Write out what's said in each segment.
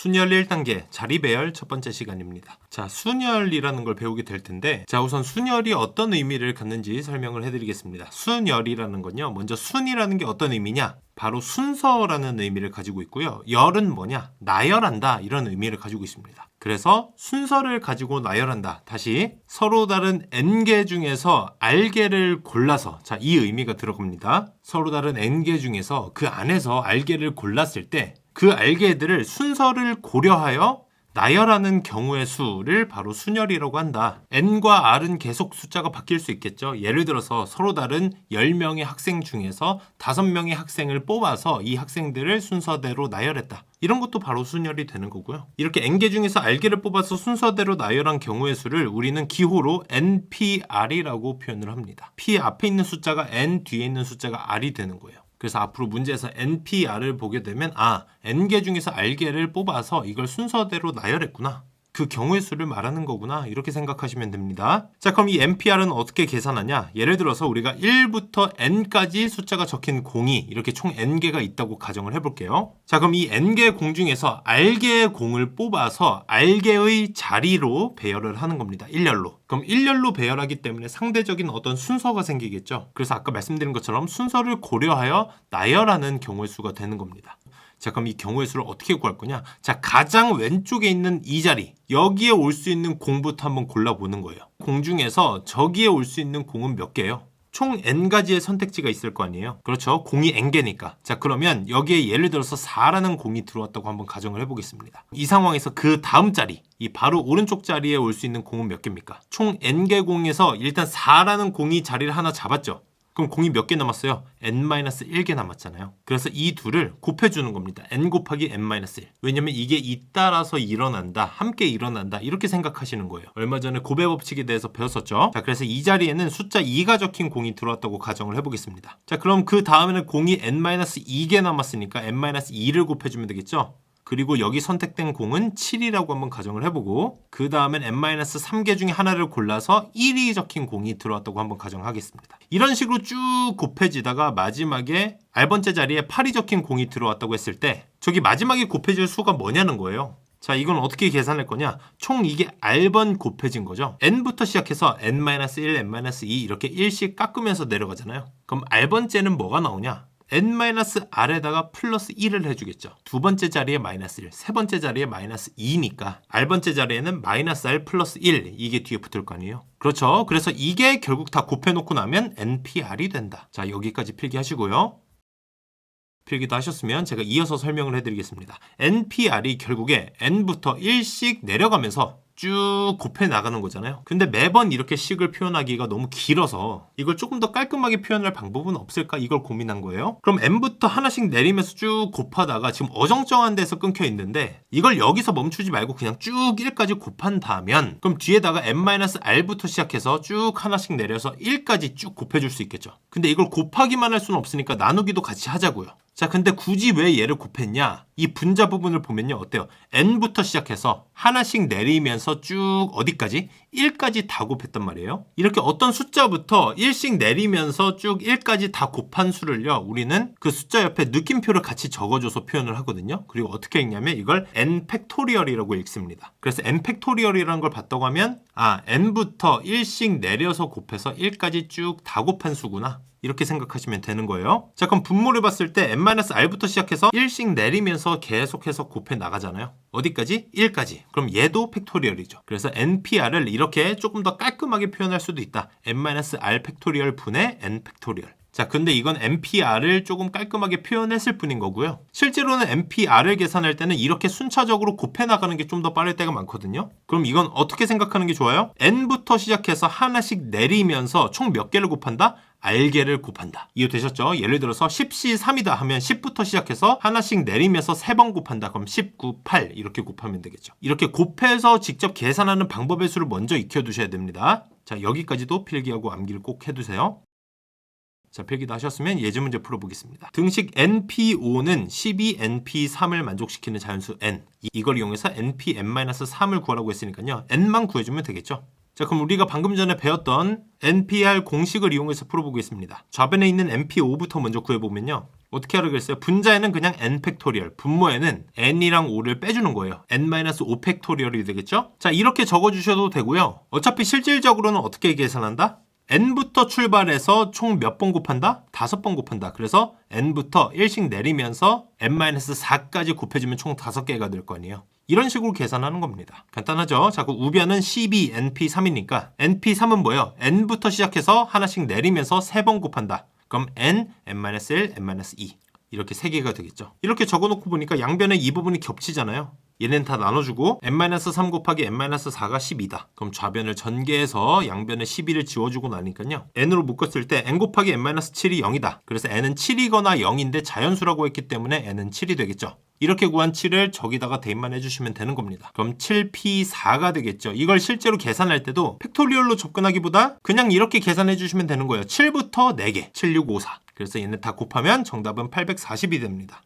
순열 1단계 자리 배열 첫 번째 시간입니다. 자, 순열이라는 걸 배우게 될 텐데, 자, 우선 순열이 어떤 의미를 갖는지 설명을 해드리겠습니다. 순열이라는 건요, 먼저 순이라는 게 어떤 의미냐? 바로 순서라는 의미를 가지고 있고요. 열은 뭐냐? 나열한다, 이런 의미를 가지고 있습니다. 그래서 순서를 가지고 나열한다. 다시 서로 다른 n개 중에서 r개를 골라서, 자, 이 의미가 들어갑니다. 서로 다른 n개 중에서 그 안에서 r개를 골랐을 때 그 r개들을 순서를 고려하여 나열하는 경우의 수를 바로 순열이라고 한다. n과 r은 계속 숫자가 바뀔 수 있겠죠. 예를 들어서 서로 다른 10명의 학생 중에서 5명의 학생을 뽑아서 이 학생들을 순서대로 나열했다. 이런 것도 바로 순열이 되는 거고요. 이렇게 n개 중에서 r개를 뽑아서 순서대로 나열한 경우의 수를 우리는 기호로 npr이라고 표현을 합니다. p 앞에 있는 숫자가 n, 뒤에 있는 숫자가 r이 되는 거예요. 그래서 앞으로 문제에서 npr을 보게 되면 n개 중에서 r개를 뽑아서 이걸 순서대로 나열했구나. 그 경우의 수를 말하는 거구나. 이렇게 생각하시면 됩니다. 자, 그럼 이 npr은 어떻게 계산하냐? 예를 들어서 우리가 1부터 n까지 숫자가 적힌 공이 이렇게 총 n개가 있다고 가정을 해볼게요. 자, 그럼 이 n개 공 중에서 r개의 공을 뽑아서 r개의 자리로 배열을 하는 겁니다. 일렬로. 그럼 일렬로 배열하기 때문에 상대적인 어떤 순서가 생기겠죠. 그래서 아까 말씀드린 것처럼 순서를 고려하여 나열하는 경우의 수가 되는 겁니다. 자, 그럼 이 경우의 수를 어떻게 구할 거냐? 자, 가장 왼쪽에 있는 이 자리, 여기에 올 수 있는 공부터 한번 골라보는 거예요. 공 중에서 저기에 올 수 있는 공은 몇 개예요? 총 n가지의 선택지가 있을 거 아니에요? 그렇죠. 공이 n개니까. 자, 그러면 여기에 예를 들어서 4라는 공이 들어왔다고 한번 가정을 해보겠습니다. 이 상황에서 그 다음 자리, 이 바로 오른쪽 자리에 올 수 있는 공은 몇 개입니까? 총 n개 공에서 일단 4라는 공이 자리를 하나 잡았죠. 그럼 공이 몇 개 남았어요? n-1개 남았잖아요. 그래서 이 둘을 곱해주는 겁니다. n 곱하기 n-1. 왜냐면 이게 잇따라서 일어난다, 함께 일어난다, 이렇게 생각하시는 거예요. 얼마 전에 곱의 법칙에 대해서 배웠었죠. 자, 그래서 이 자리에는 숫자 2가 적힌 공이 들어왔다고 가정을 해보겠습니다. 자, 그럼 그 다음에는 공이 n-2개 남았으니까 n-2를 곱해주면 되겠죠. 그리고 여기 선택된 공은 7이라고 한번 가정을 해보고, 그 다음엔 n-3개 중에 하나를 골라서 1이 적힌 공이 들어왔다고 한번 가정하겠습니다. 이런 식으로 쭉 곱해지다가 마지막에 R번째 자리에 8이 적힌 공이 들어왔다고 했을 때 저기 마지막에 곱해질 수가 뭐냐는 거예요. 자, 이건 어떻게 계산할 거냐? 총 이게 R번 곱해진 거죠. n부터 시작해서 n-1, n-2 이렇게 1씩 깎으면서 내려가잖아요. 그럼 R번째는 뭐가 나오냐? n-r에다가 플러스 1을 해주겠죠. 두 번째 자리에 마이너스 1, 세 번째 자리에 마이너스 2니까 R번째 자리에는 마이너스 R 플러스 1, 이게 뒤에 붙을 거 아니에요. 그렇죠. 그래서 이게 결국 다 곱해놓고 나면 npr이 된다. 자, 여기까지 필기하시고요. 필기도 하셨으면 제가 이어서 설명을 해드리겠습니다. npr이 결국에 n부터 1씩 내려가면서 쭉 곱해 나가는 거잖아요. 근데 매번 이렇게 식을 표현하기가 너무 길어서 이걸 조금 더 깔끔하게 표현할 방법은 없을까, 이걸 고민한 거예요. 그럼 n부터 하나씩 내리면서 쭉 곱하다가 지금 어정쩡한 데서 끊겨 있는데 이걸 여기서 멈추지 말고 그냥 쭉 1까지 곱한다면 그럼 뒤에다가 n-r부터 시작해서 쭉 하나씩 내려서 1까지 쭉 곱해줄 수 있겠죠. 근데 이걸 곱하기만 할 수는 없으니까 나누기도 같이 하자고요. 자, 근데 굳이 왜 얘를 곱했냐? 이 분자 부분을 보면요, 어때요? n부터 시작해서 하나씩 내리면서 쭉 어디까지? 1까지 다 곱했단 말이에요. 이렇게 어떤 숫자부터 1씩 내리면서 쭉 1까지 다 곱한 수를요, 우리는 그 숫자 옆에 느낌표를 같이 적어줘서 표현을 하거든요. 그리고 어떻게 읽냐면 이걸 n-팩토리얼이라고 읽습니다. 그래서 n-팩토리얼이라는 걸 봤다고 하면 n부터 1씩 내려서 곱해서 1까지 쭉 다 곱한 수구나, 이렇게 생각하시면 되는 거예요. 자, 그럼 분모를 봤을 때 n-r부터 시작해서 1씩 내리면서 계속해서 곱해 나가잖아요. 어디까지? 1까지. 그럼 얘도 팩토리얼이죠. 그래서 npr을 이렇게 조금 더 깔끔하게 표현할 수도 있다. n-r 팩토리얼 분의 n 팩토리얼. 자, 근데 이건 npr을 조금 깔끔하게 표현했을 뿐인 거고요. 실제로는 npr을 계산할 때는 이렇게 순차적으로 곱해 나가는 게 좀 더 빠를 때가 많거든요. 그럼 이건 어떻게 생각하는 게 좋아요? n부터 시작해서 하나씩 내리면서 총 몇 개를 곱한다? r개를 곱한다. 이해되셨죠? 예를 들어서 10시 3이다 하면 10부터 시작해서 하나씩 내리면서 3번 곱한다. 그럼 19, 8 이렇게 곱하면 되겠죠. 이렇게 곱해서 직접 계산하는 방법의 수를 먼저 익혀두셔야 됩니다. 자, 여기까지도 필기하고 암기를 꼭 해두세요. 자, 필기도 하셨으면 예제 문제 풀어보겠습니다. 등식 np5는 12np3을 만족시키는 자연수 n. 이걸 이용해서 npn-3을 구하라고 했으니까요. n만 구해주면 되겠죠. 자, 그럼 우리가 방금 전에 배웠던 npr 공식을 이용해서 풀어보겠습니다. 좌변에 있는 np5부터 먼저 구해보면요. 어떻게 하라고 했어요? 분자에는 그냥 n 팩토리얼, 분모에는 n이랑 5를 빼주는 거예요. n-5 팩토리얼이 되겠죠? 자, 이렇게 적어주셔도 되고요. 어차피 실질적으로는 어떻게 계산한다? n부터 출발해서 총 몇 번 곱한다? 5번 곱한다. 그래서 n부터 1씩 내리면서 n-4까지 곱해주면 총 5개가 될 거 아니에요. 이런 식으로 계산하는 겁니다. 간단하죠? 자, 그 우변은 12, np3이니까 np3은 뭐예요? n부터 시작해서 하나씩 내리면서 3번 곱한다. 그럼 n, n-1, n-2 이렇게 3개가 되겠죠. 이렇게 적어놓고 보니까 양변에 이 부분이 겹치잖아요. 얘는 다 나눠주고 n-3 곱하기 n-4가 12다. 그럼 좌변을 전개해서 양변에 12를 지워주고 나니까요. n으로 묶었을 때 n 곱하기 n-7이 0이다. 그래서 n은 7이거나 0인데 자연수라고 했기 때문에 n은 7이 되겠죠. 이렇게 구한 7을 저기다가 대입만 해주시면 되는 겁니다. 그럼 7p4가 되겠죠. 이걸 실제로 계산할 때도 팩토리얼로 접근하기보다 그냥 이렇게 계산해 주시면 되는 거예요. 7부터 4개, 7, 6, 5, 4. 그래서 얘네 다 곱하면 정답은 840이 됩니다.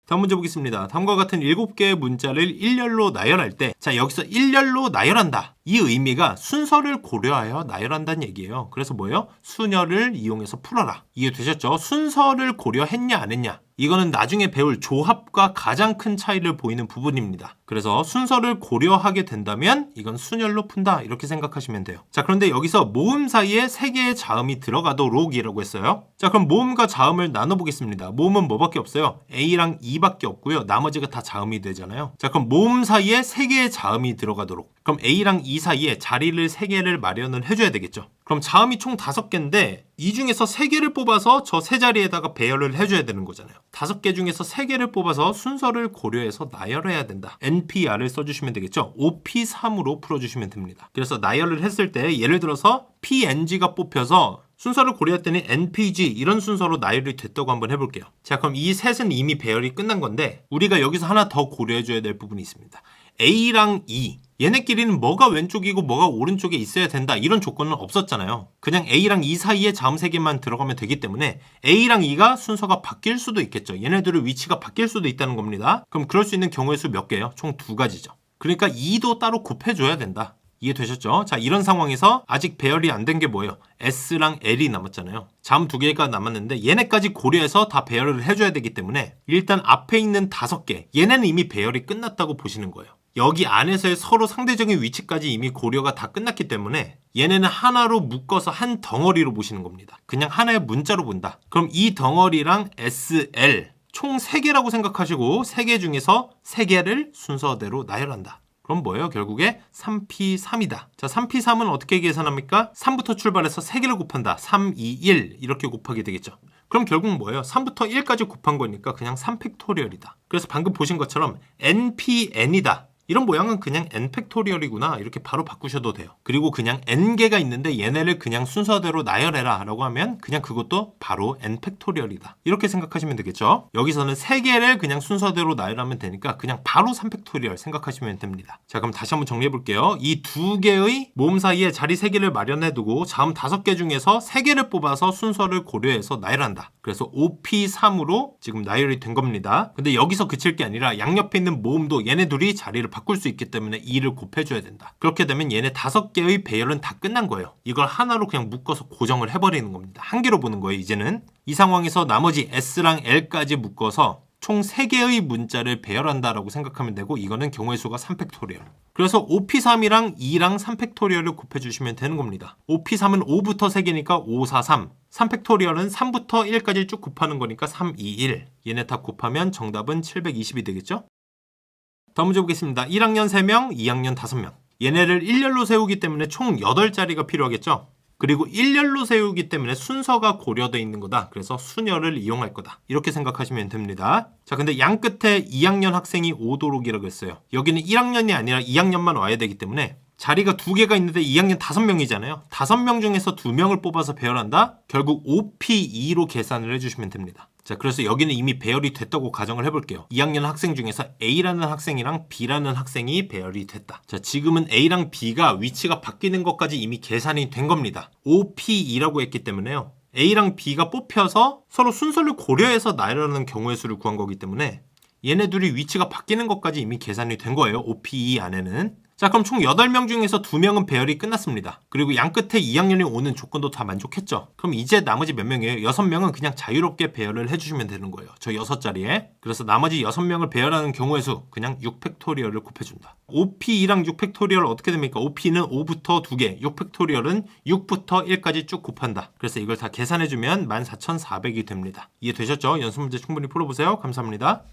다음 문제 보겠습니다. 다음과 같은 7개의 문자를 일렬로 나열할 때, 자, 여기서 일렬로 나열한다. 이 의미가 순서를 고려하여 나열한다는 얘기예요. 그래서 뭐예요? 순열을 이용해서 풀어라. 이해되셨죠? 순서를 고려했냐 안 했냐? 이거는 나중에 배울 조합과 가장 큰 차이를 보이는 부분입니다. 그래서 순서를 고려하게 된다면 이건 순열로 푼다 이렇게 생각하시면 돼요. 자, 그런데 여기서 모음 사이에 3개의 자음이 들어가도록 이라고 했어요. 자, 그럼 모음과 자음을 나눠보겠습니다. 모음은 뭐밖에 없어요? A랑 E밖에 없고요. 나머지가 다 자음이 되잖아요. 자, 그럼 모음 사이에 3개의 자음이 들어가도록. 그럼 A랑 E 사이에 자리를 3개를 마련을 해줘야 되겠죠. 그럼 자음이 총 5개인데 이 중에서 3개를 뽑아서 저 세 자리에다가 배열을 해줘야 되는 거잖아요. 5개 중에서 3개를 뽑아서 순서를 고려해서 나열해야 된다. NPR을 써주시면 되겠죠. 5P3으로 풀어주시면 됩니다. 그래서 나열을 했을 때 예를 들어서 PNG가 뽑혀서 순서를 고려했더니 NPG 이런 순서로 나열이 됐다고 한번 해볼게요. 자, 그럼 이 셋은 이미 배열이 끝난 건데 우리가 여기서 하나 더 고려해줘야 될 부분이 있습니다. A랑 E 얘네끼리는 뭐가 왼쪽이고 뭐가 오른쪽에 있어야 된다 이런 조건은 없었잖아요. 그냥 A랑 E 사이에 자음 3개만 들어가면 되기 때문에 A랑 E가 순서가 바뀔 수도 있겠죠. 얘네들의 위치가 바뀔 수도 있다는 겁니다. 그럼 그럴 수 있는 경우의 수 몇 개예요? 총 2가지죠. 그러니까 E도 따로 곱해줘야 된다. 이해되셨죠? 자, 이런 상황에서 아직 배열이 안 된 게 뭐예요? S랑 L이 남았잖아요. 자음 2개가 남았는데 얘네까지 고려해서 다 배열을 해줘야 되기 때문에 일단 앞에 있는 5개 얘네는 이미 배열이 끝났다고 보시는 거예요. 여기 안에서의 서로 상대적인 위치까지 이미 고려가 다 끝났기 때문에 얘네는 하나로 묶어서 한 덩어리로 보시는 겁니다. 그냥 하나의 문자로 본다. 그럼 이 덩어리랑 SL 총 3개라고 생각하시고 3개 중에서 3개를 순서대로 나열한다. 그럼 뭐예요? 결국에 3P3이다. 자, 3P3은 어떻게 계산합니까? 3부터 출발해서 3개를 곱한다. 3, 2, 1 이렇게 곱하게 되겠죠. 그럼 결국 뭐예요? 3부터 1까지 곱한 거니까 그냥 3팩토리얼이다. 그래서 방금 보신 것처럼 NPN이다. 이런 모양은 그냥 n팩토리얼이구나 이렇게 바로 바꾸셔도 돼요. 그리고 그냥 n개가 있는데 얘네를 그냥 순서대로 나열해라 라고 하면 그냥 그것도 바로 n팩토리얼이다. 이렇게 생각하시면 되겠죠. 여기서는 3개를 그냥 순서대로 나열하면 되니까 그냥 바로 3팩토리얼 생각하시면 됩니다. 자, 그럼 다시 한번 정리해 볼게요. 이 2개의 모음 사이에 자리 3개를 마련해 두고 자음 5개 중에서 3개를 뽑아서 순서를 고려해서 나열한다. 그래서 5P3으로 지금 나열이 된 겁니다. 근데 여기서 그칠 게 아니라 양옆에 있는 모음도 얘네 둘이 자리를 바꿀 수 있기 때문에 2를 곱해줘야 된다. 그렇게 되면 얘네 5개의 배열은 다 끝난 거예요. 이걸 하나로 그냥 묶어서 고정을 해버리는 겁니다. 한 개로 보는 거예요, 이제는. 이 상황에서 나머지 S랑 L까지 묶어서 총 3개의 문자를 배열한다라고 생각하면 되고 이거는 경우의 수가 3팩토리얼. 그래서 5P3이랑 2랑 3팩토리얼을 곱해주시면 되는 겁니다. 5P3은 5부터 3개니까 5, 4, 3. 3팩토리얼은 3부터 1까지 쭉 곱하는 거니까 3, 2, 1. 얘네 다 곱하면 정답은 720이 되겠죠? 다음 문제 보겠습니다. 1학년 3명, 2학년 5명. 얘네를 일렬로 세우기 때문에 총 8자리가 필요하겠죠? 그리고 일렬로 세우기 때문에 순서가 고려되어 있는 거다. 그래서 순열을 이용할 거다. 이렇게 생각하시면 됩니다. 자, 근데 양 끝에 2학년 학생이 오도록이라고 했어요. 여기는 1학년이 아니라 2학년만 와야 되기 때문에 자리가 2개가 있는데 2학년 5명이잖아요. 5명 중에서 2명을 뽑아서 배열한다? 결국 5P2로 계산을 해주시면 됩니다. 자, 그래서 여기는 이미 배열이 됐다고 가정을 해볼게요. 2학년 학생 중에서 A라는 학생이랑 B라는 학생이 배열이 됐다. 자, 지금은 A랑 B가 위치가 바뀌는 것까지 이미 계산이 된 겁니다. 5P2라고 했기 때문에요. A랑 B가 뽑혀서 서로 순서를 고려해서 나열하는 경우의 수를 구한 거기 때문에 얘네 둘이 위치가 바뀌는 것까지 이미 계산이 된 거예요. 5P2 안에는. 자, 그럼 총 8명 중에서 2명은 배열이 끝났습니다. 그리고 양 끝에 2학년이 오는 조건도 다 만족했죠. 그럼 이제 나머지 몇 명이에요? 6명은 그냥 자유롭게 배열을 해주시면 되는 거예요. 저 6자리에. 그래서 나머지 6명을 배열하는 경우의 수 그냥 6팩토리얼을 곱해준다. OP랑 6팩토리얼 어떻게 됩니까? OP는 5부터 2개, 6팩토리얼은 6부터 1까지 쭉 곱한다. 그래서 이걸 다 계산해주면 14,400이 됩니다. 이해되셨죠? 연습 문제 충분히 풀어보세요. 감사합니다.